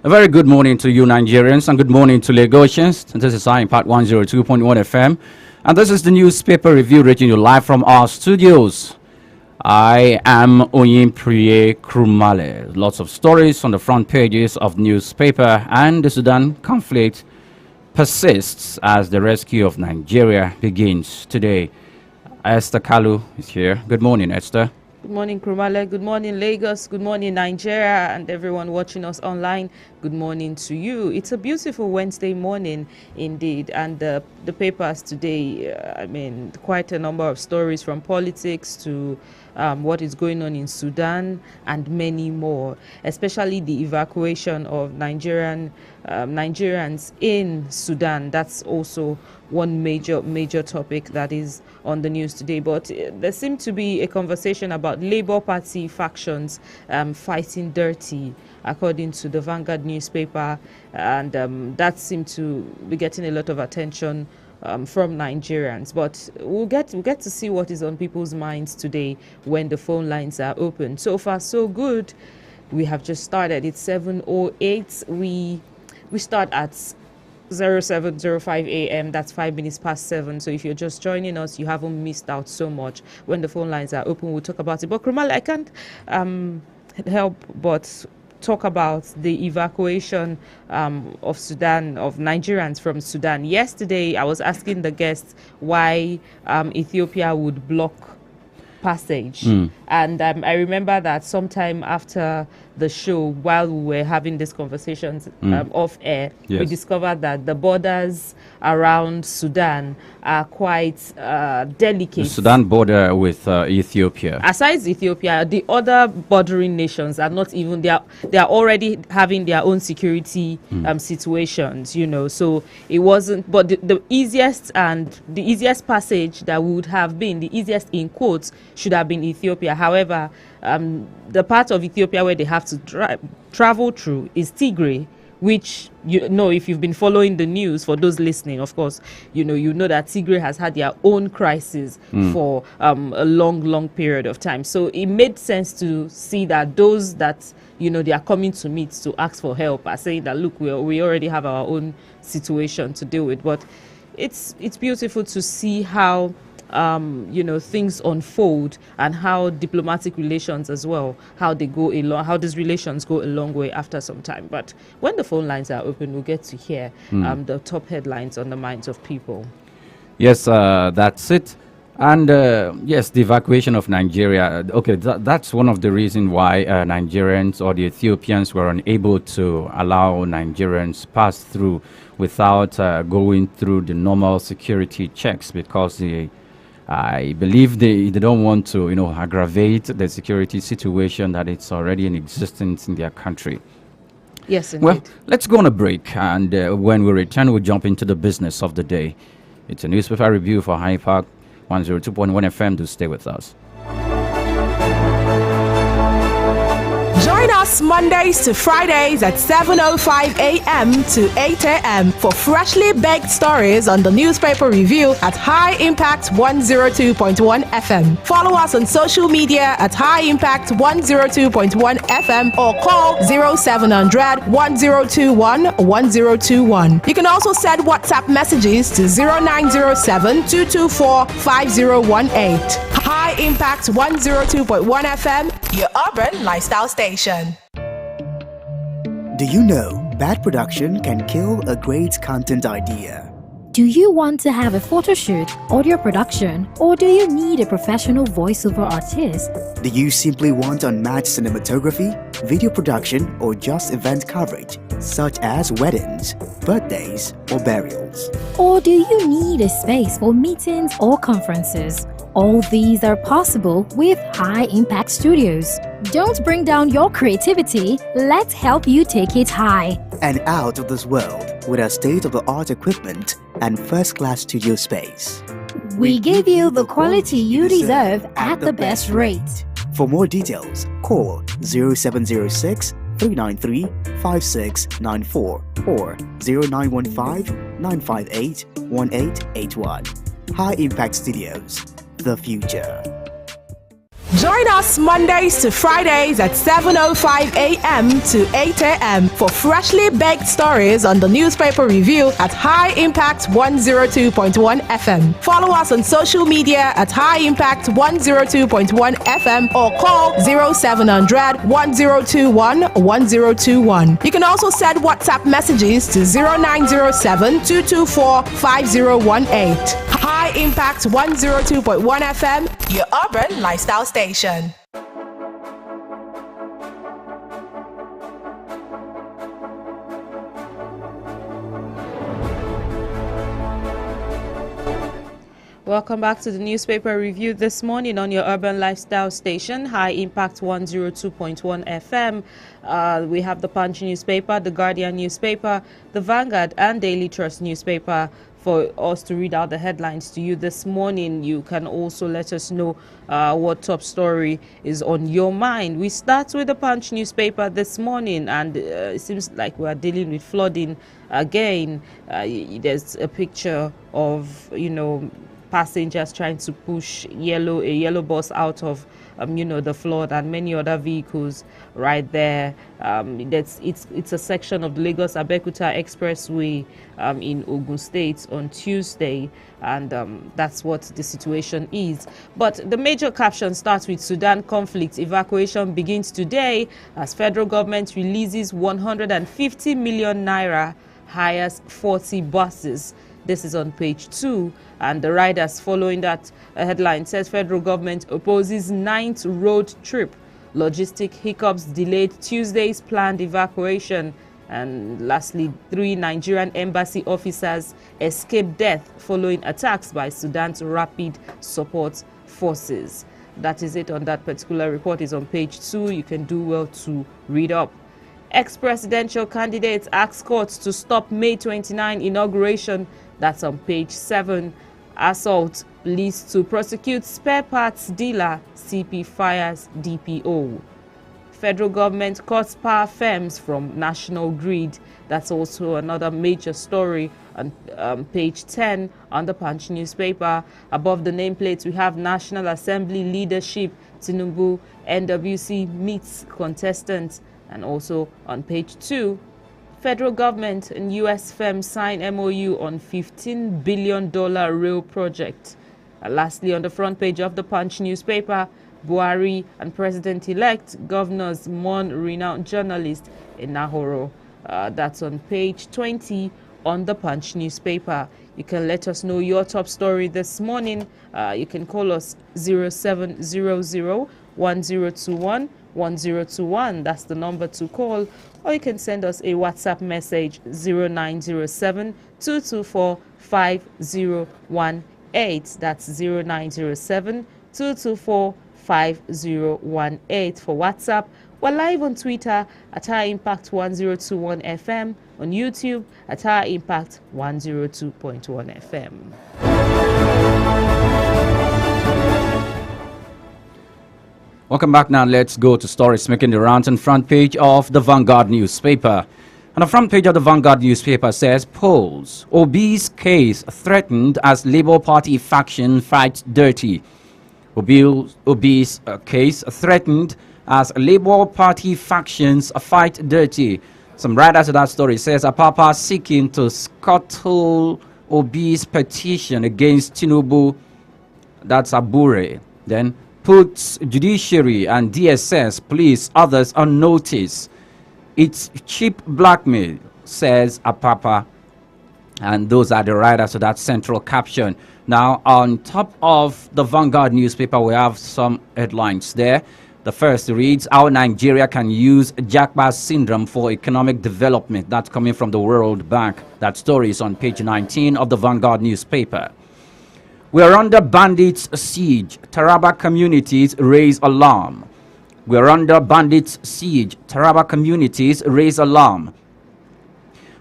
A very good morning to you Nigerians and good morning to Lagosians. This is Impact 102.1 FM and this is the newspaper review reaching you live from our studios. I am Oyinpriye Krumale. Lots of stories on the front pages of the newspaper, and the Sudan conflict persists as the rescue of Nigeria begins today. Esther Kalu is here. Good morning, Esther. Good morning, Krumale. Good morning, Lagos. Good morning, Nigeria, and everyone watching us online. Good morning to you. It's a beautiful Wednesday morning indeed, and the papers today, quite a number of stories from politics to what is going on in Sudan and many more, especially the evacuation of Nigerians in Sudan. That's also one major topic that is on the news today. But there seemed to be a conversation about Labour Party factions fighting dirty, according to the Vanguard newspaper, and that seemed to be getting a lot of attention from Nigerians. But we'll get to see what is on people's minds today when the phone lines are open. So far, so good. We have just started. It's 7:08. We start at 07:05 a.m. That's 5 minutes past 7. So if you're just joining us, you haven't missed out so much. When the phone lines are open, we'll talk about it. But Krumale, I can't help but talk about the evacuation of Sudan, of Nigerians from Sudan. Yesterday, I was asking the guests why Ethiopia would block passage. And I remember that sometime after the show, while we were having these conversations off air, we discovered that the borders around Sudan are quite delicate. The Sudan border with Ethiopia. Aside Ethiopia, the other bordering nations are not even, they are already having their own security situations, you know. So it wasn't, but the easiest passage that would have been, the easiest in quotes, should have been Ethiopia. However, the part of Ethiopia where they have to travel through is Tigray, which, you know, if you've been following the news, for those listening, of course, you know that Tigray has had their own crisis for a long period of time. So it made sense to see that those that, you know, they are coming to meet to ask for help are saying that, look, we already have our own situation to deal with. But it's beautiful to see how things unfold, and how diplomatic relations as well, how these relations go a long way after some time. But when the phone lines are open, we'll get to hear the top headlines on the minds of people. Yes, that's it. And yes, the evacuation of Nigeria. Okay, that's one of the reasons why Nigerians or the Ethiopians were unable to allow Nigerians pass through without going through the normal security checks, because I believe they don't want to, aggravate the security situation that it's already in existence in their country. Yes, indeed. Well, let's go on a break, and when we return, we'll jump into the business of the day. It's a newspaper review for Impact 102.1 FM. Do stay with us. Join us Mondays to Fridays at 7:05 a.m. to 8 a.m. for freshly baked stories on the newspaper review at High Impact 102.1 FM. Follow us on social media at High Impact 102.1 FM or call 0700 1021 1021. You can also send WhatsApp messages to 0907 224 5018. High Impact 102.1 FM, your urban lifestyle station. Do you know bad production can kill a great content idea? Do you want to have a photo shoot, audio production, or do you need a professional voiceover artist? Do you simply want unmatched cinematography, video production, or just event coverage, such as weddings, birthdays, or burials? Or do you need a space for meetings or conferences? All these are possible with High Impact Studios. Don't bring down your creativity, let's help you take it high. And out of this world with our state-of-the-art equipment and first-class studio space. We give you the quality you deserve at the best rate. For more details, call 0706 393 5694 or 0915 958 1881. High Impact Studios, the future. Join us Mondays to Fridays at 7:05 a.m. to 8 a.m. for freshly baked stories on the newspaper review at High Impact 102.1 FM. Follow us on social media at High Impact 102.1 FM or call 0700 1021 1021. You can also send WhatsApp messages to 0907 224 5018. High Impact 102.1 FM, your urban lifestyle station. Welcome back to the newspaper review this morning on your urban lifestyle station, High Impact 102.1 FM. We have the Punch newspaper, the Guardian newspaper, the Vanguard and Daily Trust newspaper for us to read out the headlines to you this morning. You can also let us know what top story is on your mind. We start with the Punch newspaper this morning, and it seems like we are dealing with flooding again. There's a picture of, passengers trying to push a yellow bus out of the flood, and many other vehicles right there. It's a section of the Lagos Abeokuta Expressway in Ogun State on Tuesday, and that's what the situation is. But the major caption starts with Sudan conflict evacuation begins today as federal government releases 150 million naira, hires 40 buses. This is on page 2, and the riders following that headline says federal government opposes 9th road trip. Logistic hiccups delayed Tuesday's planned evacuation. And lastly, 3 Nigerian embassy officers escaped death following attacks by Sudan's rapid support forces. That is it on that particular report. Is on page 2. You can do well to read up. Ex-presidential candidates ask courts to stop May 29 inauguration. That's on page 7. Assault leads to prosecute spare parts dealer. CP fires DPO. Federal government cuts power firms from national grid. That's also another major story on page 10 on the Punch newspaper. Above the nameplate, we have National Assembly leadership. Tinubu, NWC meets contestants. And also on page 2, federal government and U.S. firms sign MOU on $15 billion rail project. Lastly, on the front page of the Punch newspaper, Buhari and President-elect governors mourn renowned journalist in Nahoro. That's on page 20 on the Punch newspaper. You can let us know your top story this morning. You can call us 0700 1021 1021. That's the number to call, or you can send us a WhatsApp message 0907 224 5018. That's 0907 224 5018 for WhatsApp. We're live on Twitter at High Impact 1021 FM, on YouTube at High Impact 102.1 FM. Welcome back. Now let's go to stories making the rounds on front page of the Vanguard newspaper. On the front page of the Vanguard newspaper says, polls, Obi's case threatened as Labour Party faction fights dirty. Obi's case threatened as Labour Party factions fight dirty. Some writers of that story says Apapa seeking to scuttle Obi's petition against Tinubu, that's Abure. Then puts judiciary and DSS, police, others on notice. It's cheap blackmail, says Apapa. And those are the writers of that central caption. Now, on top of the Vanguard newspaper, we have some headlines there. The first reads, how Nigeria can use Jagba syndrome for economic development. That's coming from the World Bank. That story is on page 19 of the Vanguard newspaper. We are under bandits' siege. Taraba communities raise alarm. We are under bandits' siege. Taraba communities raise alarm.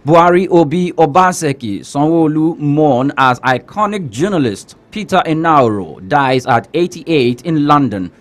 Buhari, Obi, Obaseki, Sanwo-Olu mourn as iconic journalist Peter Enauro dies at 88 in London.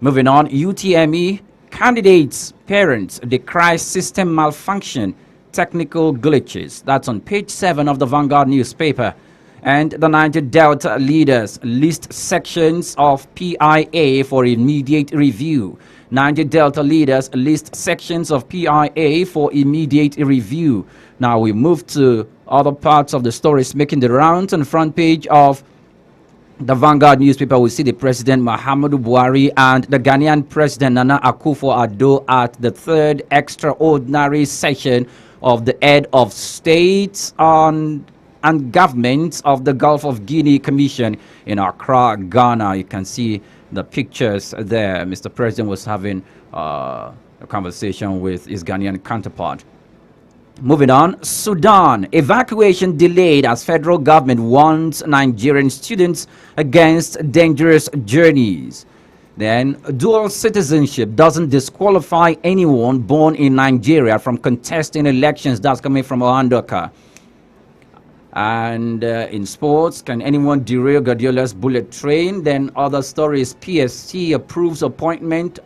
Moving on, UTME candidates' parents decry system malfunction, technical glitches. That's on page 7 of the Vanguard newspaper. And the Niger Delta leaders list sections of PIA for immediate review. Niger Delta leaders list sections of PIA for immediate review. Now we move to other parts of the stories making the rounds. On the front page of the Vanguard newspaper, we see the President Muhammadu Buhari and the Ghanaian President Nana Akufo-Addo at the third extraordinary session of the Head of States and Governments of the Gulf of Guinea Commission in Accra, Ghana. You can see the pictures there. Mr. President was having a conversation with his Ghanaian counterpart. Moving on, Sudan. Evacuation delayed as federal government warns Nigerian students against dangerous journeys. Then, dual citizenship doesn't disqualify anyone born in Nigeria from contesting elections. That's coming from Oandoka. And in sports, can anyone derail Guardiola's bullet train? Then other stories, PSC approves appointment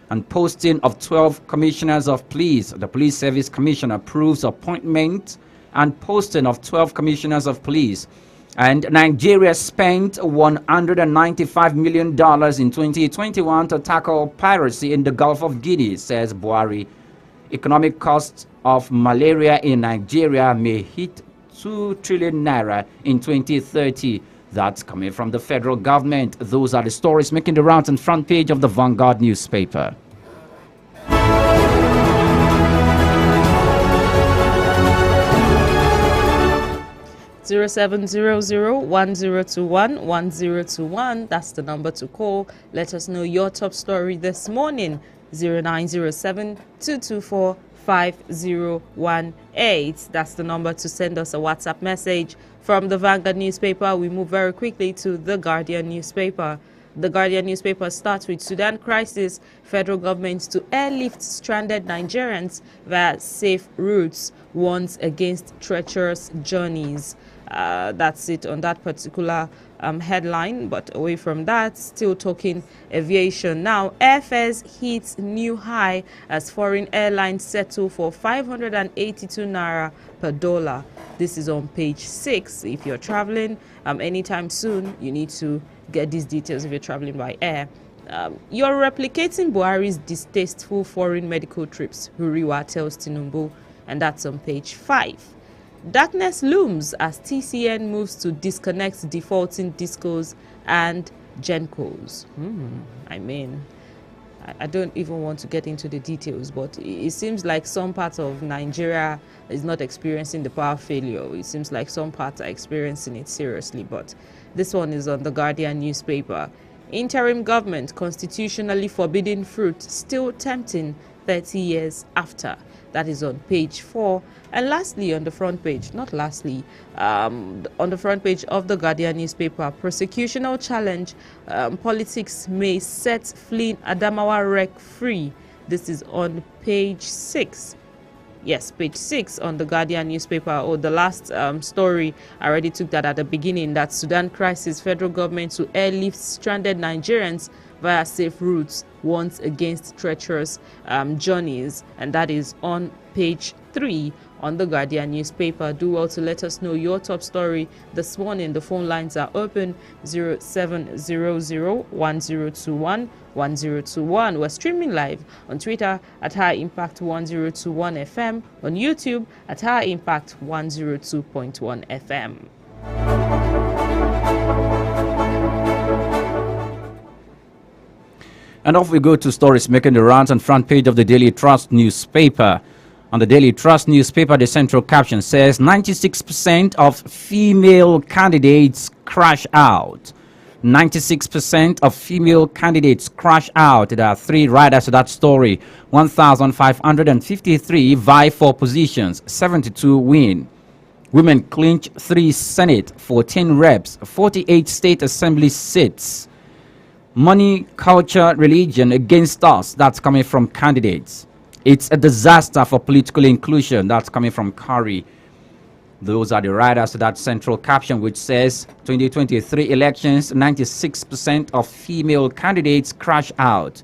and posting of 12 commissioners of police. The Police Service Commission approves appointment and posting of 12 commissioners of police. And Nigeria spent $195 million in 2021 to tackle piracy in the Gulf of Guinea, says Buhari. Economic costs of malaria in Nigeria may hit 2 trillion naira in 2030. That's coming from the federal government. Those are the stories making the rounds on front page of the Vanguard newspaper. 0700-1021-1021. That's the number to call. Let us know your top story this morning. 0907-224-5018. That's the number to send us a WhatsApp message. From the Vanguard newspaper, we move very quickly to the Guardian newspaper. The Guardian newspaper starts with Sudan crisis, federal government to airlift stranded Nigerians via safe routes, warns against treacherous journeys. That's it on that particular headline. But away from that, still talking aviation. Now, airfares hits new high as foreign airlines settle for 582 naira per dollar. This is on page 6. If you're traveling anytime soon, you need to get these details if you're traveling by air. You're replicating Buhari's distasteful foreign medical trips, Huriwa tells Tinubu, and that's on page 5. Darkness looms as TCN moves to disconnect defaulting discos and Gencos. I don't even want to get into the details, but it seems like some parts of Nigeria is not experiencing the power failure. It seems like some parts are experiencing it seriously, but this one is on the Guardian newspaper. Interim government constitutionally forbidding fruit still tempting 30 years after. That is on page 4. And lastly, on the front page, not lastly, on the front page of the Guardian newspaper, prosecutional challenge, politics may set fleeing Adamawa wreck free. This is on page 6. Yes, page 6 on the Guardian newspaper. The last story, I already took that at the beginning, that Sudan crisis, federal government to airlift stranded Nigerians via safe routes, warns against treacherous journeys, and that is on page 3 on the Guardian newspaper. Do well to let us know your top story this morning. The phone lines are open, 0700-1021-1021. We're streaming live on Twitter at High Impact 1021 FM, on YouTube at High Impact 102.1 FM. And off we go to stories making the rounds on front page of the Daily Trust newspaper. On the Daily Trust newspaper, the central caption says 96% of female candidates crash out. 96% of female candidates crash out. There are 3 riders to that story. 1,553 vie for positions. 72 win. Women clinch 3 Senate, 14 reps, 48 state assembly seats. Money, culture, religion against us. That's coming from candidates. It's a disaster for political inclusion. That's coming from Curry. Those are the riders to that central caption, which says 2023 elections, 96% of female candidates crash out.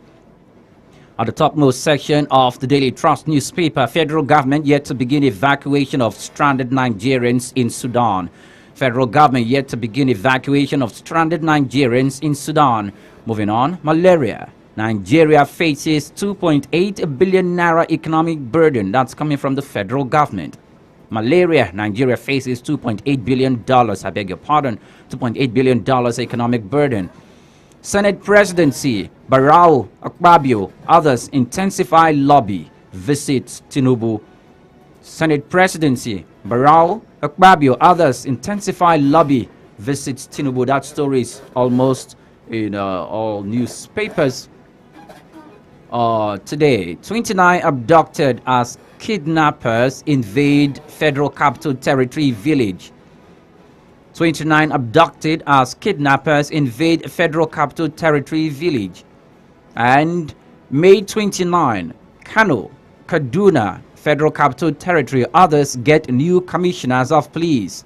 At the topmost section of the Daily Trust newspaper, federal government yet to begin evacuation of stranded Nigerians in Sudan. Federal government yet to begin evacuation of stranded Nigerians in Sudan. Moving on, malaria. Nigeria faces 2.8 billion naira economic burden. That's coming from the federal government. Malaria, Nigeria faces $2.8 billion, I beg your pardon, $2.8 billion economic burden. Senate presidency, Barau Akpabio, others intensify lobby, visits Tinubu. Senate presidency, Barau Akpabio, others intensify lobby, visits Tinubu. That story is almost in all newspapers today. 29 abducted as kidnappers invade Federal Capital Territory village. 29 abducted as kidnappers invade Federal Capital Territory village. And May 29, Kano, Kaduna, Federal Capital Territory, others get new commissioners of police.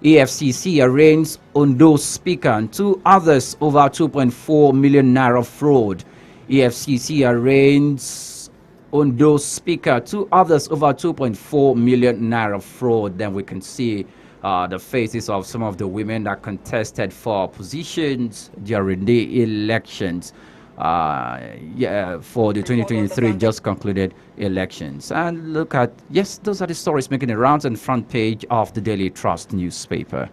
EFCC arraigns Ondo Speaker and two others over 2.4 million naira fraud. EFCC arraigns Ondo Speaker, two others over 2.4 million naira fraud. Then we can see the faces of some of the women that contested for positions during the elections. For the 2023 just concluded elections. And look at, yes, those are the stories making the rounds on the front page of the Daily Trust newspaper.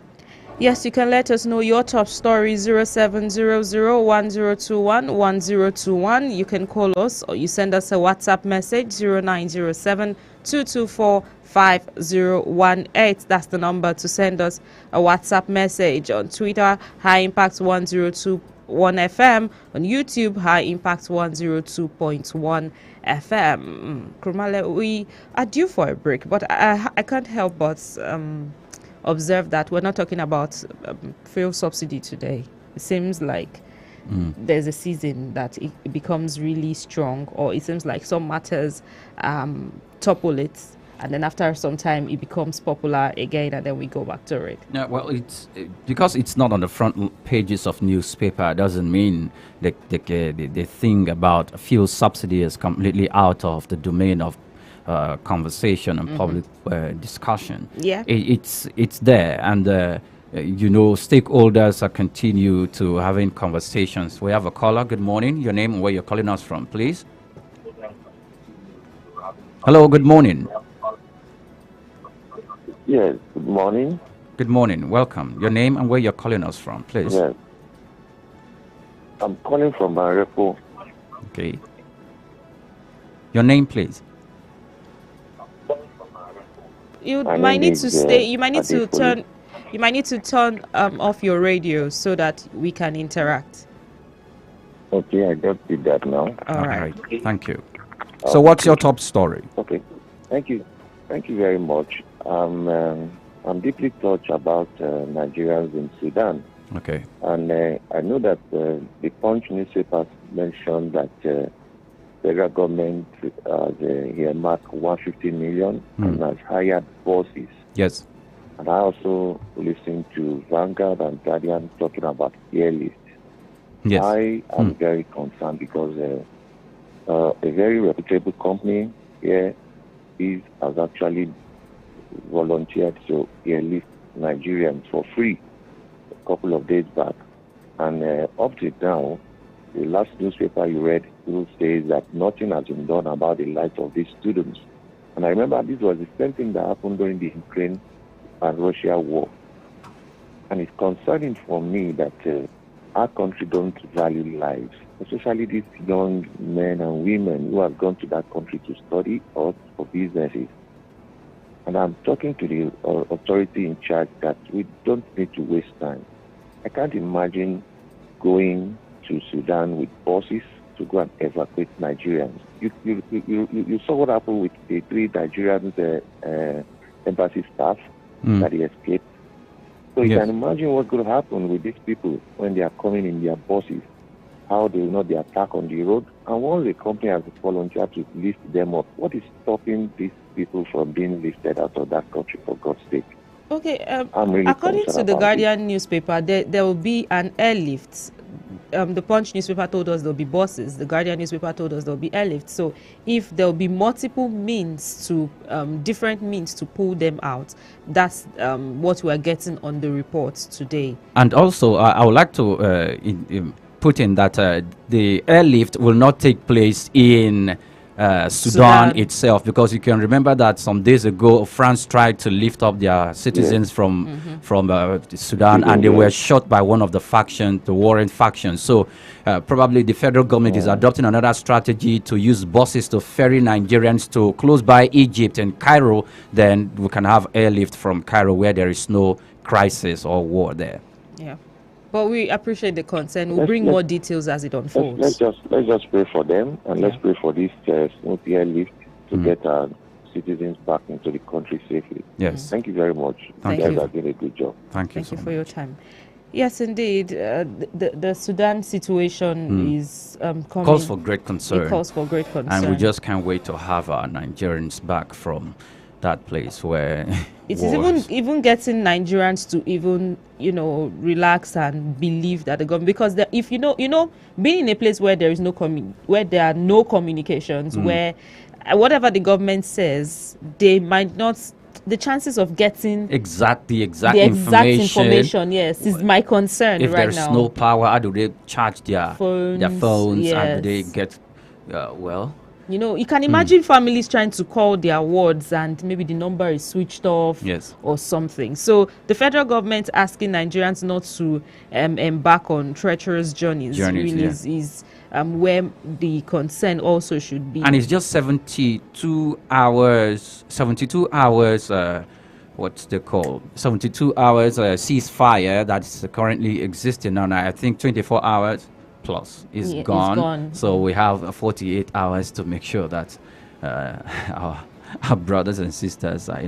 Yes, you can let us know your top story 0700-1021-1021. You can call us or you send us a WhatsApp message 0907-224-5018. That's the number to send us a WhatsApp message. On Twitter, High Impact 1021 FM. On YouTube, High Impact 102.1 FM. Krumale, we are due for a break, but I can't help but observe that we're not talking about fuel subsidy today. It seems like there's a season that it becomes really strong, or it seems like some matters topple it, and then after some time it becomes popular again, and then we go back to it. Yeah, well, it's because it's not on the front pages of newspaper doesn't mean the thing about fuel subsidy is completely out of the domain of conversation and public discussion. Yeah, it's there, and stakeholders are continue to having conversations. We have a caller. Good morning. Your name and where you're calling us from, please. Hello. Good morning. Yes. Good morning. Good morning. Welcome. Your name and where you're calling us from, please. Yes. I'm calling from Barepo. Okay. Your name, please. You might need to stay. You might need to turn. You might need to turn off your radio so that we can interact. Okay, I just did that now. All right. Thank you. So, what's your top story? Okay. Thank you. Thank you very much. I'm deeply touched about Nigerians in Sudan. Okay. And I know that the Punch newspaper mentioned that federal government has earmarked 150 million and has hired forces. Yes. And I also listened to Vanguard and Guardian talking about airlift. Yes. I am very concerned because a very reputable company here has actually volunteered to airlift Nigerians for free a couple of days back. And up to now, the last newspaper you read still says that nothing has been done about the lives of these students. And I remember this was the same thing that happened during the Ukraine and Russia war. And it's concerning for me that our country don't value lives, especially these young men and women who have gone to that country to study or for businesses. And I'm talking to the authority in charge that we don't need to waste time. I can't imagine going to Sudan with buses to go and evacuate Nigerians. You saw what happened with the 3 Nigerian embassy staff that they escaped. So you can imagine what's going to happen with these people when they are coming in their buses, how they will not be attacked on the road. And once the company has volunteered to lift them up, what is stopping these people from being lifted out of that country, for God's sake? Okay, I'm really according to the about Guardian newspaper, there will be an airlift the Punch newspaper told us there'll be buses. The Guardian newspaper told us there'll be airlift. So if there'll be multiple means to different means to pull them out, that's what we're getting on the report today. And also, I would like to put in that the airlift will not take place in Sudan itself, because you can remember that some days ago France tried to lift up their citizens from Sudan, and they were shot by one of the factions, the warring factions. So probably the federal government is adopting another strategy to use buses to ferry Nigerians to close by Egypt and Cairo. Then we can have airlift from Cairo where there is no crisis or war there. Yeah. But we appreciate the concern. We'll bring more details as it unfolds. Let's just pray for them, and let's pray for this smooth airlift to get our citizens back into the country safely. Yes. Thank you very much. Thank you you. guys are doing a good job. Thank you Thank you so for much. your time. Yes, indeed. The Sudan situation is coming. Calls for great concern. It calls for great concern. And we just can't wait to have our Nigerians back from that place where it is even getting Nigerians to even relax and believe that the government, because if being in a place where there is where there are no communications, where whatever the government says, they might not. The chances of getting the exact information, yes, is my concern if right there's now. no power, how do they charge their phones? How do they Yes. get You can imagine families trying to call their wards and maybe the number is switched off or something. So the federal government asking Nigerians not to embark on treacherous journeys really is where the concern also should be. And it's just 72 hours, what's they call? 72 hours ceasefire that's currently existing now. I think 24 hours plus is gone. So we have 48 hours to make sure that our brothers and sisters are,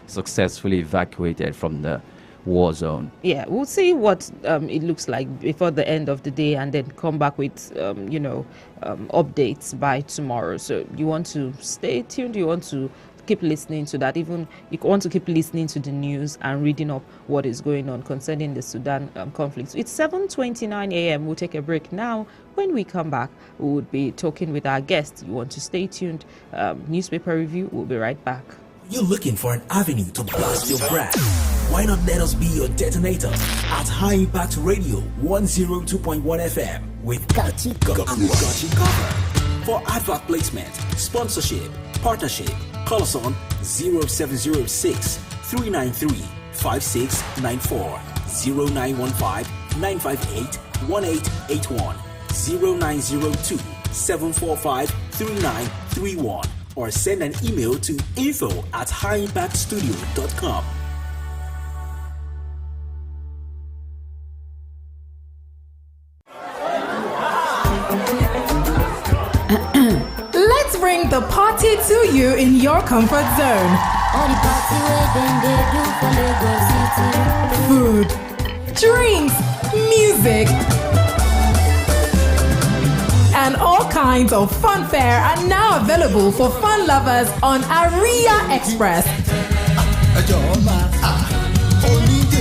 successfully evacuated from the war zone. Yeah, we'll see what it looks like before the end of the day, and then come back with updates by tomorrow. So you want to stay tuned, you want to keep listening to that, even you want to keep listening to the news and reading up what is going on concerning the Sudan conflict. It's 7:29 a.m. We'll take a break now. When we come back, we would be talking with our guests. You want to stay tuned. Newspaper review, we'll be right back. You're looking for an avenue to blast your brand? Why not let us be your detonator at High Impact Radio 102.1 FM with Got You Covered. For advert placement, sponsorship, partnership, call us on 0706 393 5694, 0915 958 1881, 0902 745 3931, or send an email to info@highimpactstudio.com. Let's bring the party to you in your comfort zone. All the party where them they do for Lagos City. Food, drinks, music, and all kinds of fun fare are now available for fun lovers on Aria Express.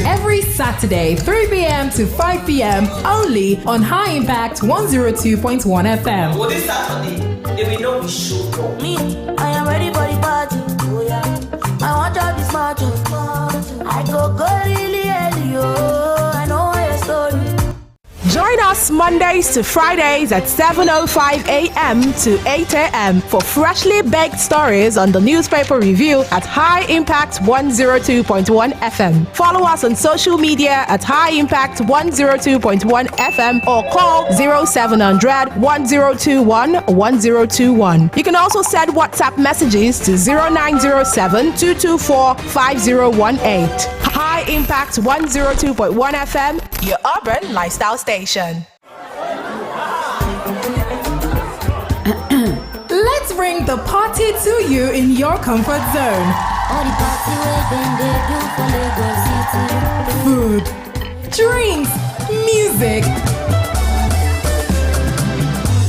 Every Saturday, 3 p.m. to 5 p.m. only on High Impact 102.1 FM. Well, this Saturday, they will know we show up. Me, I am ready for the party. Oh yeah, I want all this party. I go really early, oh, I know your story. Join us Mondays to Fridays at 7:05 a.m. to 8 a.m. for freshly baked stories on the newspaper review at High Impact 102.1 FM. Follow us on social media at High Impact 102.1 FM or call 0700 1021 1021. You can also send WhatsApp messages to 0907 224 5018. High Impact 102.1 FM, your urban lifestyle station. Let's bring the party to you in your comfort zone. All the party where them they do for Lagos City. Food, drinks, music,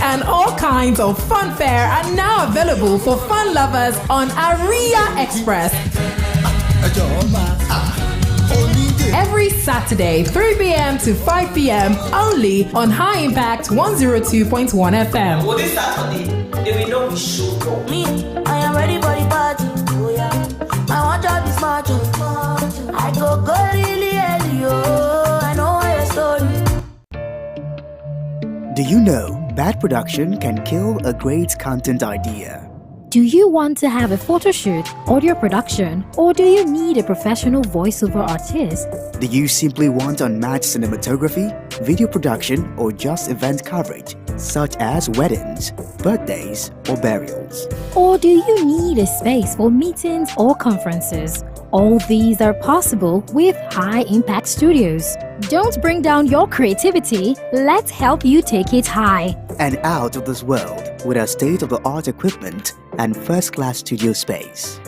and all kinds of fun fare are now available for fun lovers on Aria Express. Every Saturday, 3 p.m. to 5 p.m. only on High Impact 102.1 FM. Well, this Saturday, they will not be show up. Me, I am ready for the party. Oh yeah, I want to be smart. Oh. I go really early. Oh, I know your story. Do you know bad production can kill a great content idea? Do you want to have a photo shoot, audio production, or do you need a professional voiceover artist? Do you simply want unmatched cinematography, video production, or just event coverage, such as weddings, birthdays, or burials? Or do you need a space for meetings or conferences? All these are possible with High Impact Studios. Don't bring down your creativity, let's help you take it high. And out of this world with our state-of-the-art equipment and first-class studio space.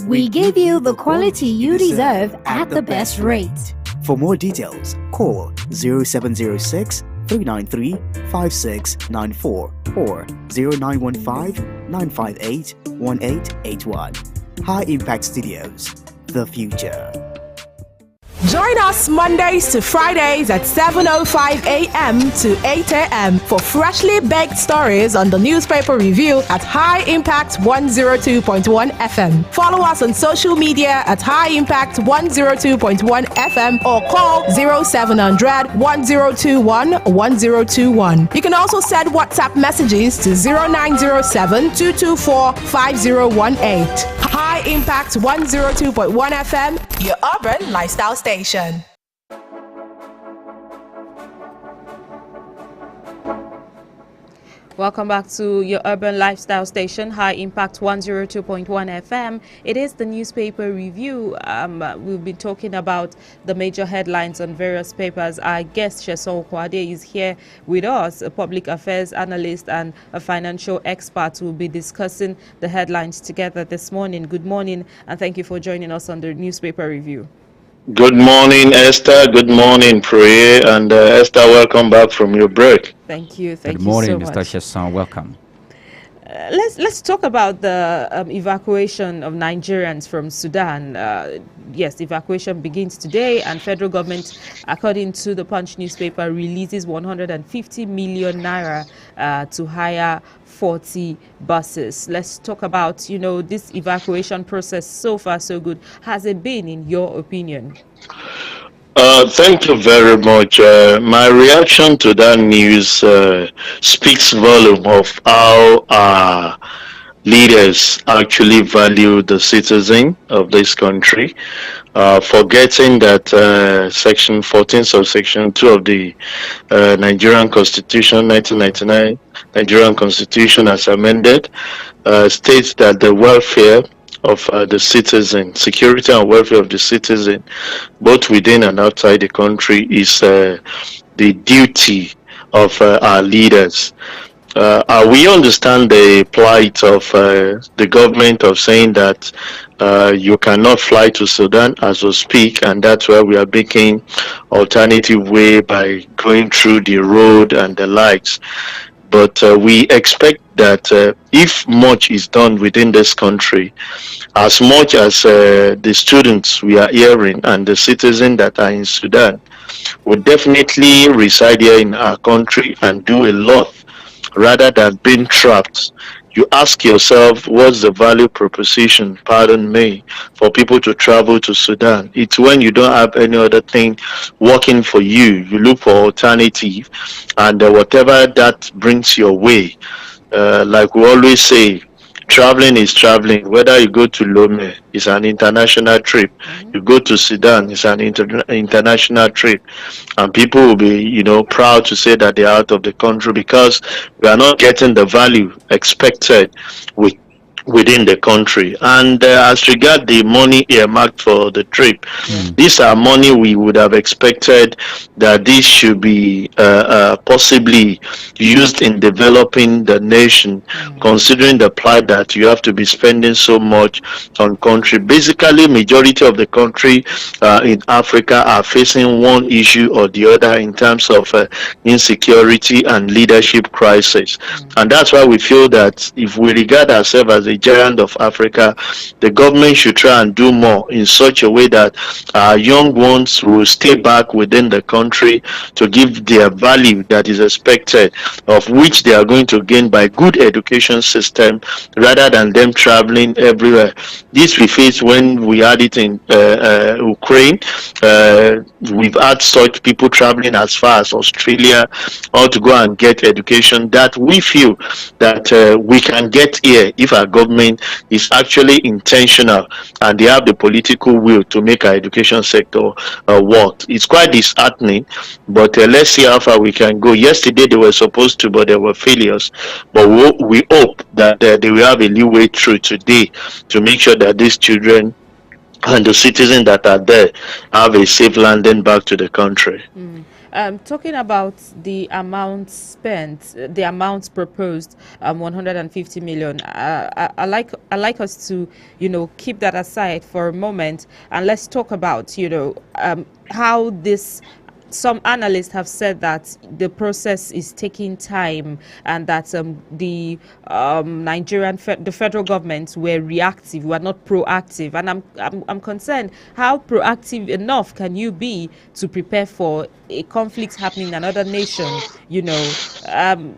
We give you the quality you deserve at the best rate. For more details, call 0706 393 5694 or 0915 958 1881. High Impact Studios, the future. Join us Mondays to Fridays at 7:05 a.m. to 8 a.m. for freshly baked stories on the newspaper review at High Impact 102.1 FM. Follow us on social media at High Impact 102.1 FM or call 0700 1021 1021. You can also send WhatsApp messages to 0907 224 5018. High Impact 102.1 FM, your urban lifestyle station. Welcome back to your urban lifestyle station, High Impact 102.1 FM. It is the newspaper review. We'll be talking about the major headlines on various papers. Our guest, Sheson Kwade, is here with us, a public affairs analyst and a financial expert. We'll be discussing the headlines together this morning. Good morning, and thank you for joining us on the newspaper review. Good morning, Esther. Good morning, Prayer. And Esther, welcome back from your break. Thank you. Thank Good you morning, so Mr. much. Sheson. Welcome. Let's talk about the evacuation of Nigerians from Sudan. Yes, evacuation begins today, and federal government, according to the Punch newspaper, releases 150 million naira to hire 40 buses. Let's talk about, this evacuation process. So far, so good. Has it been, in your opinion? Thank you very much. My reaction to that news speaks volume of how our leaders actually value the citizen of this country, forgetting that Section 14 subsection 2 of the Nigerian Constitution, 1999 Nigerian Constitution as amended, states that the welfare of the citizen, security and welfare of the citizen, both within and outside the country, is the duty of our leaders. We understand the plight of the government of saying that you cannot fly to Sudan as we speak, and that's why we are making alternative way by going through the road and the likes. But we expect that if much is done within this country, as much as the students we are hearing and the citizens that are in Sudan would definitely reside here in our country and do a lot rather than being trapped. You ask yourself, what's the value proposition, pardon me, for people to travel to Sudan? It's when you don't have any other thing working for you. You look for alternative, and whatever that brings your way. Like we always say, traveling is traveling. Whether you go to Lome, it's an international trip. You go to Sudan, it's an international trip. And people will be, proud to say that they're out of the country because we are not getting the value expected within the country. And as regard the money earmarked for the trip, these are money we would have expected that this should be possibly used in developing the nation, considering the plight that you have to be spending so much on country. Basically, majority of the country in Africa are facing one issue or the other in terms of insecurity and leadership crisis. And that's why we feel that if we regard ourselves as a giant of Africa, the government should try and do more in such a way that our young ones will stay back within the country to give their value that is expected, of which they are going to gain by good education system rather than them traveling everywhere. This we faced when we had it in Ukraine. We've had such people traveling as far as Australia or to go and get education that we feel that we can get here if our government is actually intentional and they have the political will to make our education sector work. It's quite disheartening, but let's see how far we can go. Yesterday they were supposed to, but there were failures. But we hope that they will have a leeway through today to make sure that these children and the citizens that are there have a safe landing back to the country. Talking about the amount spent, the amounts proposed, 150 million. I like us to, keep that aside for a moment, and let's talk about, how this. Some analysts have said that the process is taking time, and that the the federal government were reactive, were not proactive. And I'm concerned, how proactive enough can you be to prepare for a conflict happening in another nation?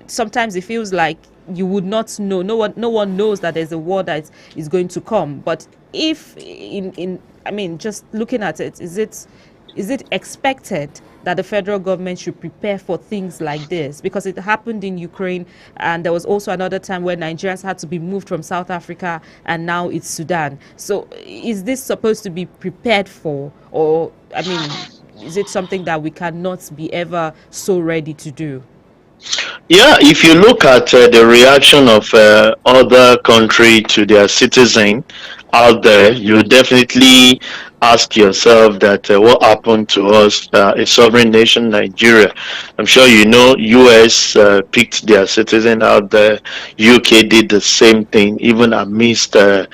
Sometimes it feels like you would not know. No one knows that there's a war that is going to come. But if just looking at it, is it expected that the federal government should prepare for things like this? Because it happened in Ukraine, and there was also another time where Nigerians had to be moved from South Africa, and now it's Sudan. So is this supposed to be prepared for, or is it something that we cannot be ever so ready to do? Yeah, if you look at the reaction of other country to their citizen out there, you definitely ask yourself that what happened to us, a sovereign nation, Nigeria. I'm sure you know US picked their citizen out there. UK did the same thing, even amidst the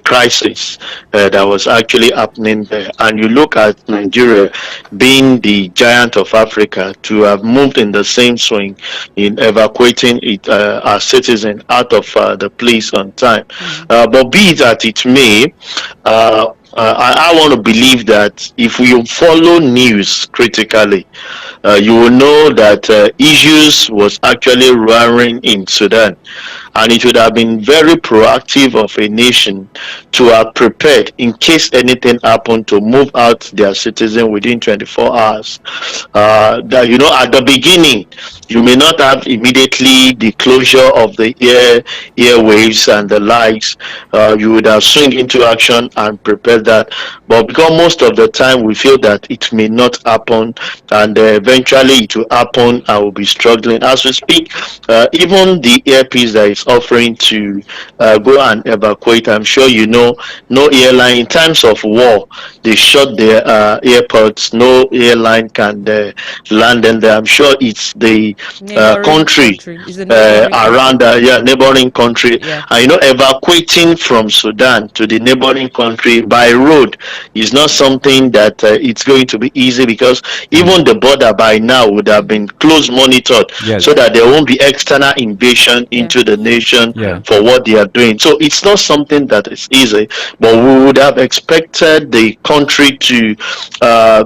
crisis that was actually happening there. And you look at Nigeria being the giant of Africa to have moved in the same swing in evacuating our citizen out of the place on time. But be that it may, I want to believe that if we follow news critically, you will know that issues was actually roaring in Sudan, and it would have been very proactive of a nation to have prepared in case anything happened to move out their citizen within 24 hours. At the beginning, you may not have immediately the closure of the airwaves and the likes. You would have swung into action and prepared that. But because most of the time we feel that it may not happen, and eventually it will happen, I will be struggling. As we speak, even the airpiece that is offering to go and evacuate, I'm sure you know, no airline, in times of war, they shut their airports. No airline can land in there. I'm sure it's the country around neighboring country. Yeah. And evacuating from Sudan to the neighboring country by road is not something that it's going to be easy, because even the border by now would have been close monitored, so that there won't be external invasion into the nation for what they are doing. So it's not something that is easy, but we would have expected the country to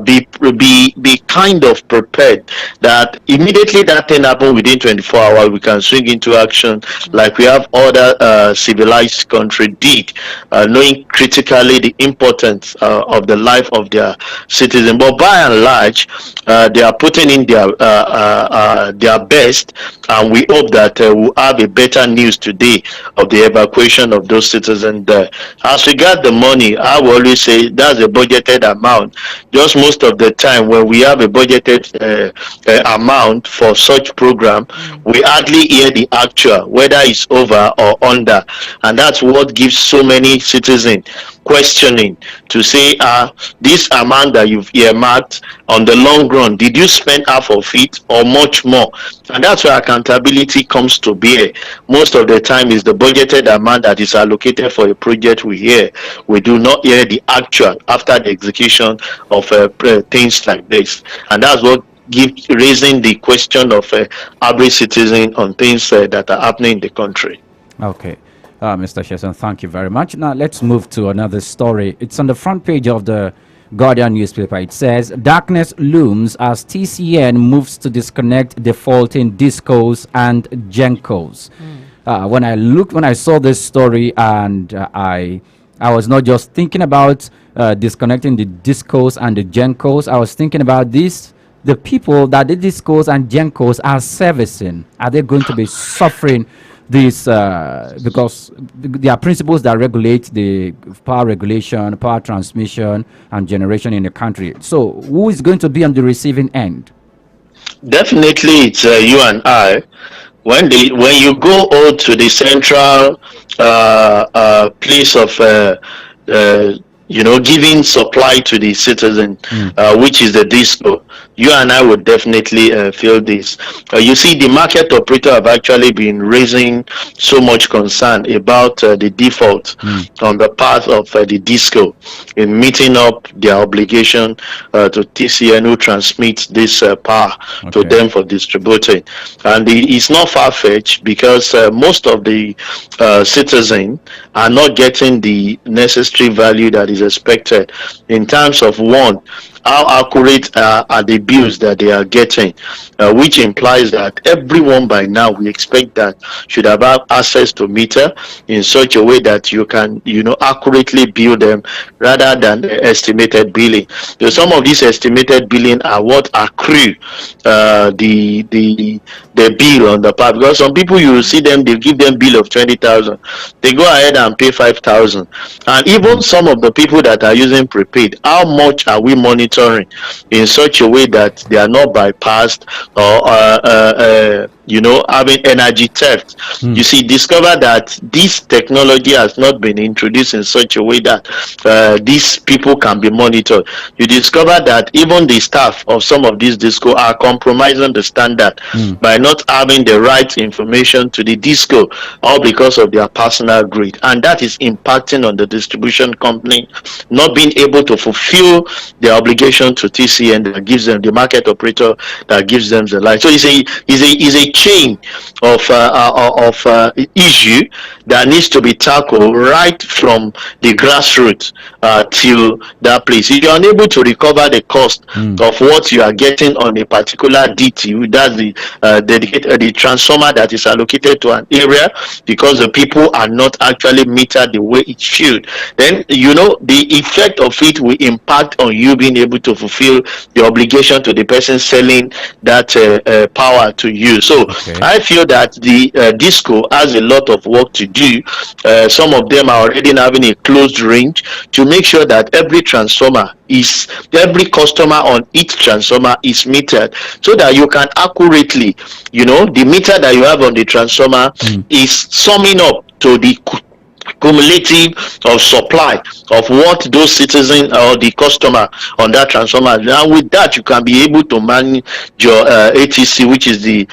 be kind of prepared that immediately that thing happen within 24 hours, we can swing into action like we have other civilized country did, knowing critically the importance of the life of their citizens. But by and large, they are putting in their best, and we hope that we'll have a better news today of the evacuation of those citizens there. As regard the money, I will always say that's a budgeted amount. Just most of the time when we have a budgeted amount for such program, we hardly hear the actual, whether it's over or under, and that's what gives so many citizens questioning to say, this amount that you've earmarked, on the long run, did you spend half of it or much more? And that's where accountability comes to bear. Most of the time is the budgeted amount that is allocated for a project we hear. We do not hear the actual after the execution of things like this. And that's what raising the question of average citizen on things that are happening in the country. Okay. Mr. Sheson, thank you very much. Now let's move to another story. It's on the front page of the Guardian newspaper. It says darkness looms as TCN moves to disconnect defaulting discos and gencos. When I saw this story, and I was not just thinking about disconnecting the discos and the gencos. I was thinking about this. The people that the discos and gencos are servicing, are they going to be suffering this because there are principles that regulate the power regulation, power transmission, and generation in the country? So who is going to be on the receiving end? Definitely, it's you and I. When you go out to the central place of giving supply to the citizen, which is the disco, you and I would definitely feel this. You see, the market operator have actually been raising so much concern about the default on the part of the disco in meeting up their obligation to TCN, who transmits this power to them for distributing. And it's not far-fetched, because most of the citizens are not getting the necessary value that is expected in terms of, one, how accurate are the bills that they are getting, which implies that everyone by now, we expect that, should have access to meter in such a way that you can accurately bill them rather than estimated billing. So some of these estimated billing are what accrue the bill on the part, because some people, you will see them, they give them bill of 20,000, they go ahead and pay 5,000. And even some of the people that are using prepaid, how much are we monitoring in such a way that they are not bypassed or having energy theft? You see, discover that this technology has not been introduced in such a way that these people can be monitored. You discover that even the staff of some of these disco are compromising the standard by not having the right information to the disco, all because of their personal greed, and that is impacting on the distribution company not being able to fulfill their obligation to TCN that gives them, the market operator that gives them the light. So it's a chain of issue that needs to be tackled right from the grassroots till that place. If you're unable to recover the cost of what you are getting on a particular DT, that's the transformer that is allocated to an area, because the people are not actually metered the way it should, then the effect of it will impact on you being able to fulfill the obligation to the person selling that power to you. So I feel that the disco has a lot of work to do. Some of them are already having a closed range to make sure that every customer on each transformer is metered, so that you can accurately, the meter that you have on the transformer is summing up to the cumulative of supply of what those citizens or the customer on that transformer. And with that, you can be able to manage your ATC, which is the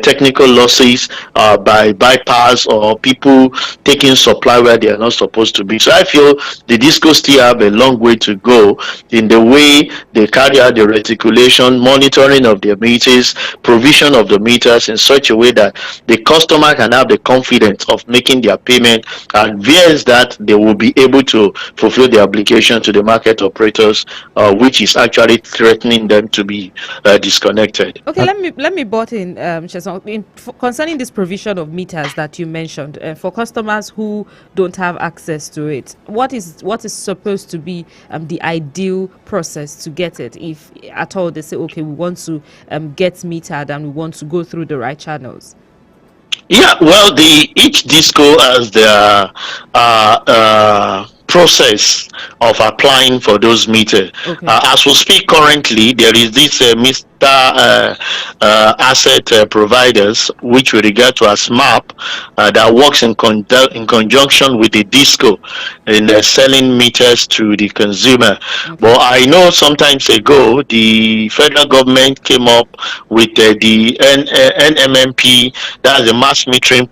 technical losses by bypass or people taking supply where they are not supposed to be. So I feel the disco still have a long way to go in the way they carry out the reticulation, monitoring of their meters, provision of the meters in such a way that the customer can have the confidence of making their payment, and via that they will be able to fulfill their obligation to the market operators, which is actually threatening them to be disconnected. Okay, let me butt in, Sheson, concerning this provision of meters that you mentioned for customers who don't have access to it. What is supposed to be the ideal process to get it, if at all they say, okay, we want to get metered and we want to go through the right channels? Yeah, well, each disco has their process of applying for those meters. As we speak currently, there is this Mr. Asset Providers, which we regard to as MAP, that works in conjunction with the disco in selling meters to the consumer. But I know sometimes ago the federal government came up with the NMMP, that's the mass metering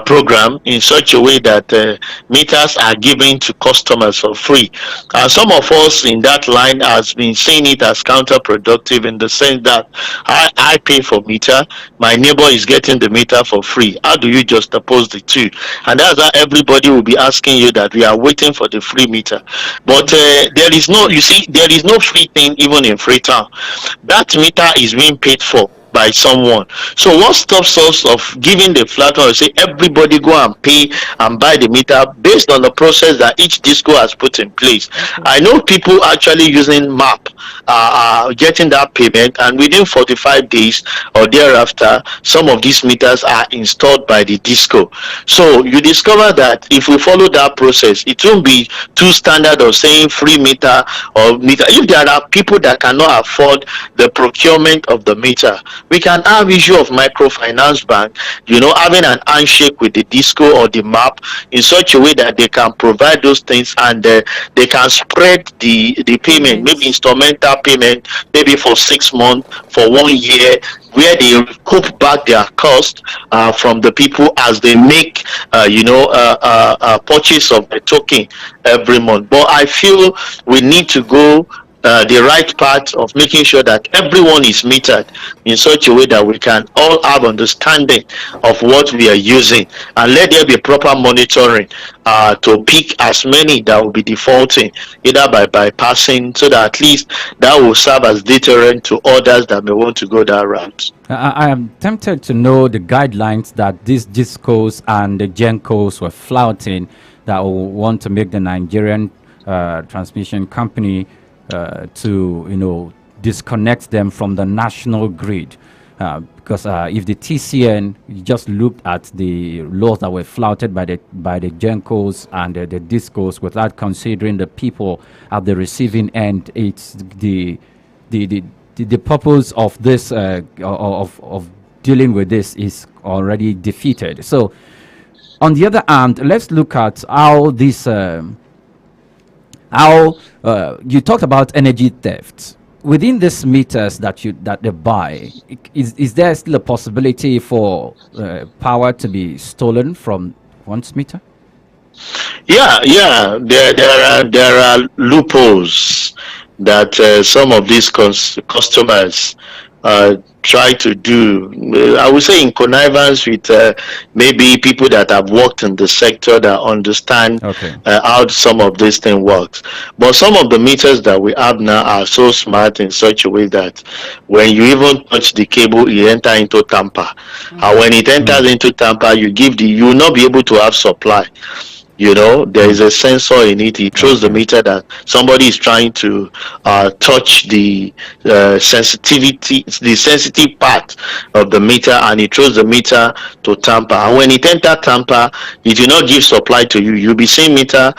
program, in such a way that meters are given to customers for free. And some of us in that line has been seeing it as counterproductive, productive in the sense that I pay for meter, my neighbor is getting the meter for free. How do you just oppose the two? And that's how everybody will be asking you that we are waiting for the free meter. But there is no, you see, there is no free thing even in Freetown. That meter is being paid for by someone. So what stops us of giving the flat one, say everybody go and pay and buy the meter based on the process that each disco has put in place? I know people actually using MAP, getting that payment, and within 45 days or thereafter, some of these meters are installed by the disco. So you discover that if we follow that process, it won't be too standard of saying free meter or meter. If there are people that cannot afford the procurement of the meter, we can have issue of microfinance bank, having an handshake with the disco or the MAP in such a way that they can provide those things, and they can spread the payment, maybe instrumental payment, maybe for 6 months, for 1 year, where they recoup back their cost from the people as they make a purchase of the token every month. But I feel we need to go the right path of making sure that everyone is metered in such a way that we can all have understanding of what we are using, and let there be proper monitoring to pick as many that will be defaulting, either by bypassing, so that at least that will serve as deterrent to others that may want to go that route. I am tempted to know the guidelines that these discos and the gencos were flouting that will want to make the Nigerian transmission company to disconnect them from the national grid, because if the TCN just looked at the laws that were flouted by the gencos and the discos without considering the people at the receiving end, it's the purpose of this of dealing with this is already defeated. So on the other hand, let's look at how this you talked about energy theft within these meters that they buy. Is there still a possibility for power to be stolen from one's meter? Yeah. There are loopholes that some of these customers try to do. I would say in connivance with maybe people that have worked in the sector that understand how some of this thing works. But some of the meters that we have now are so smart in such a way that when you even touch the cable, you enter into tamper. And when it enters into tamper, you will not be able to have supply. There is a sensor in it. It shows the meter that somebody is trying to touch the sensitive part of the meter, and it throws the meter to tamper. And when it enters tamper, it will not give supply to you. You'll be seeing meter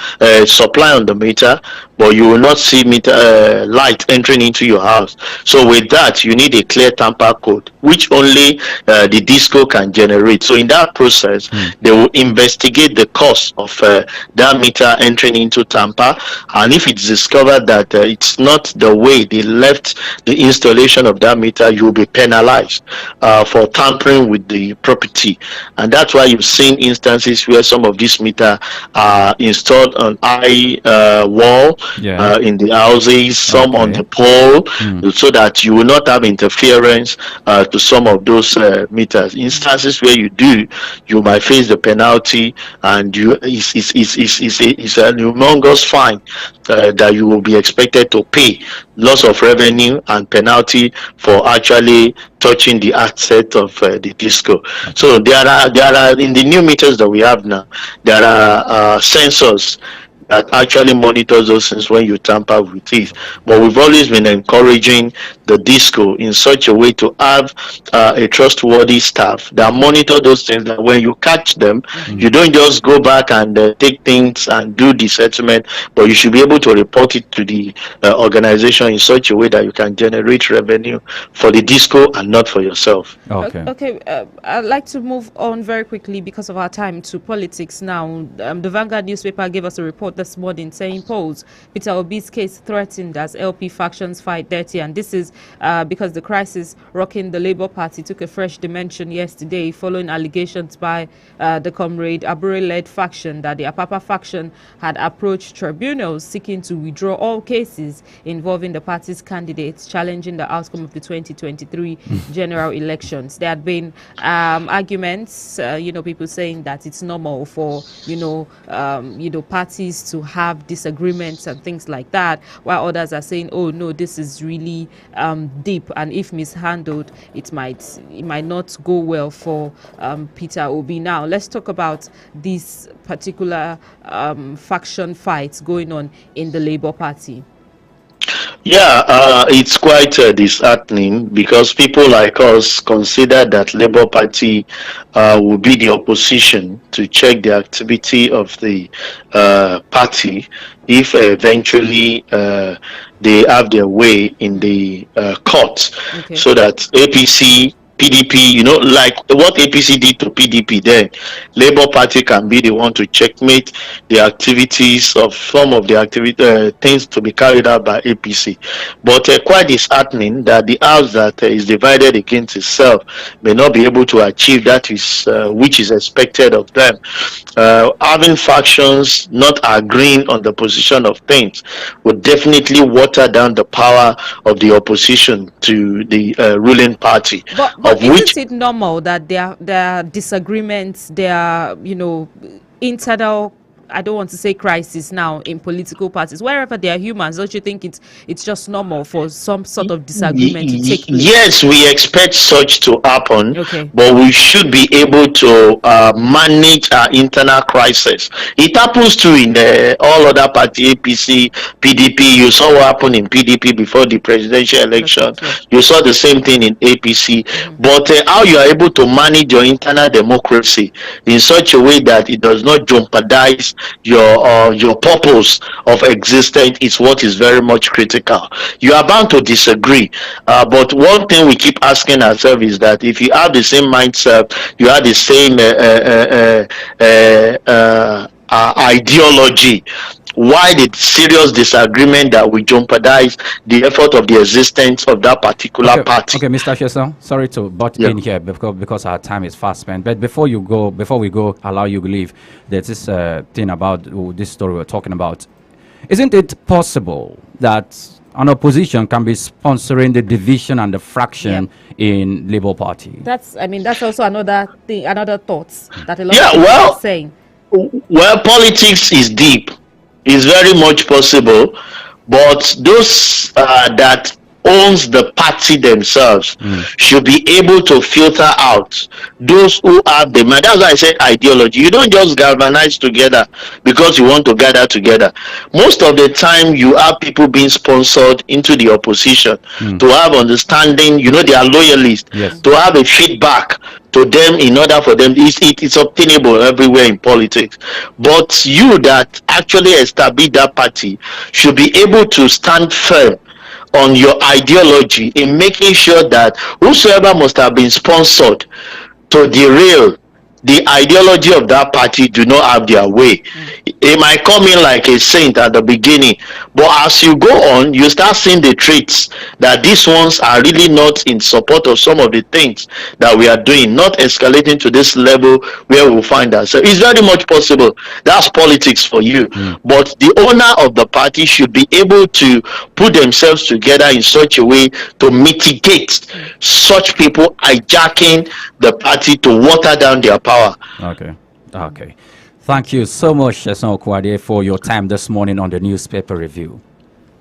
supply on the meter, but you will not see meter light entering into your house. So with that, you need a clear tamper code, which only the disco can generate. So in that process, they will investigate the cause of that meter entering into tamper, and if it's discovered that it's not the way they left the installation of that meter, you will be penalized for tampering with the property. And that's why you've seen instances where some of these meters are installed on high wall in the houses, some on the pole, so that you will not have interference to some of those meters. Instances where you do, you might face the penalty, and it's a humongous fine that you will be expected to pay, loss of revenue and penalty for actually touching the asset of the disco. So there are in the new meters that we have now, there are sensors that actually monitors those things when you tamper with it. But we've always been encouraging the disco in such a way to have a trustworthy staff that monitor those things, that when you catch them, you don't just go back and take things and do the settlement, but you should be able to report it to the organization in such a way that you can generate revenue for the disco and not for yourself. Okay. I'd like to move on very quickly because of our time to politics now. The Vanguard newspaper gave us a report this morning saying, polls, Peter Obi's case threatened as LP factions fight dirty. And this is because the crisis rocking the Labour Party took a fresh dimension yesterday following allegations by the Comrade Abure-led faction that the Apapa faction had approached tribunals seeking to withdraw all cases involving the party's candidates challenging the outcome of the 2023 general elections. There had been arguments, people saying that it's normal for, parties to have disagreements and things like that, while others are saying, oh no, this is really deep, and if mishandled, it might not go well for Peter Obi. Now, let's talk about these particular faction fights going on in the Labour Party. Yeah, it's quite disheartening because people like us consider that Labour Party will be the opposition to check the activity of the party if eventually they have their way in the court, so that APC, PDP, like what APC did to PDP, then Labour Party can be the one to checkmate the activities of some of the things to be carried out by APC. But quite disheartening that the house that is divided against itself may not be able to achieve that which is expected of them. Having factions not agreeing on the position of things would definitely water down the power of the opposition to the ruling party. But isn't it normal that there are disagreements, there are, internal, I don't want to say crisis now, in political parties? Wherever there are humans, don't you think it's just normal for some sort of disagreement to take place? Yes, we expect such to happen, but we should be able to manage our internal crisis. It happens too in all other parties, APC, PDP. You saw what happened in PDP before the presidential election. You saw the same thing in APC. But how you are able to manage your internal democracy in such a way that it does not jeopardize your purpose of existence is what is very much critical. You are bound to disagree, but one thing we keep asking ourselves is that if you have the same mindset, you have the same ideology, why the serious disagreement that will jeopardize the effort of the existence of that particular party? Okay, Mr. Sheson, sorry to butt in here because our time is fast spent. But before we go, allow you to leave. There's this thing about this story we're talking about. Isn't it possible that an opposition can be sponsoring the division and the fraction in Labour Party? That's also another thing, another thoughts that a lot of people are saying. Well, politics is deep. It's very much possible, but those that owns the party themselves should be able to filter out those who have the mind. That's why I said ideology. You don't just galvanize together because you want to gather together. Most of the time you have people being sponsored into the opposition to have understanding, they are loyalists, to have a feedback to them in order for them. It's obtainable everywhere in politics. But you that actually establish that party should be able to stand firm on your ideology in making sure that whosoever must have been sponsored to derail the ideology of that party do not have their way. It might come in like a saint at the beginning, but as you go on, you start seeing the traits that these ones are really not in support of some of the things that we are doing, not escalating to this level where we find ourselves. It's very much possible. That's politics for you. But the owner of the party should be able to put themselves together in such a way to mitigate such people hijacking the party to water down their power. Okay. Thank you so much, Sheson Okwade, for your time this morning on the newspaper review.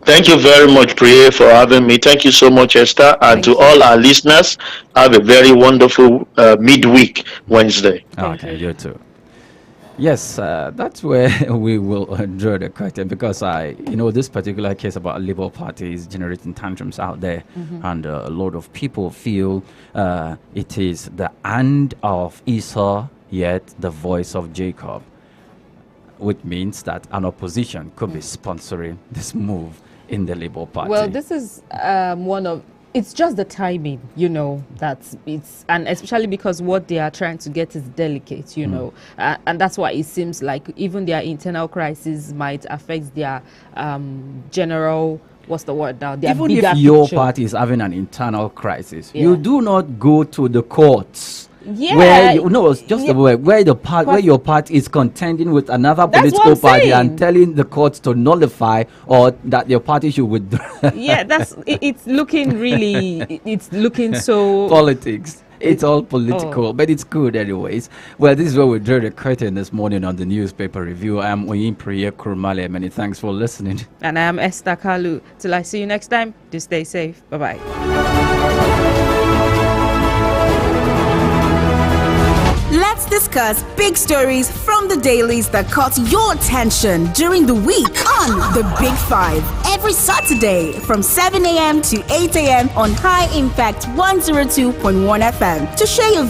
Thank you very much, Priye, for having me. Thank you so much, Esther. And to all our listeners, have a very wonderful midweek Wednesday. Okay, you too. Yes, that's where we will draw the curtain, because this particular case about Labour Party is generating tantrums out there, and a lot of people feel it is the hand of Esau, yet the voice of Jacob, which means that an opposition could be sponsoring this move in the Labour Party. Well, this is it's just the timing, and especially because what they are trying to get is delicate, and that's why it seems like even their internal crisis might affect their general, what's the word now? Their even bigger if your picture. party is having an internal crisis, you do not go to the courts. Yeah, where your party is contending with another That's political what I'm party saying. and telling the courts to nullify or that your party should withdraw. Yeah, it's looking really, it's looking so Politics. It's all political, but it's good anyways. Well, this is where we draw the curtain this morning on the newspaper review. I'm Oyin Priya Kurmale. Many thanks for listening. And I am Esther Kalu. Till I see you next time, do stay safe. Bye-bye. Let's discuss big stories from the dailies that caught your attention during the week on The Big Five. Every Saturday from 7 a.m. to 8 a.m. on High Impact 102.1 FM. To share your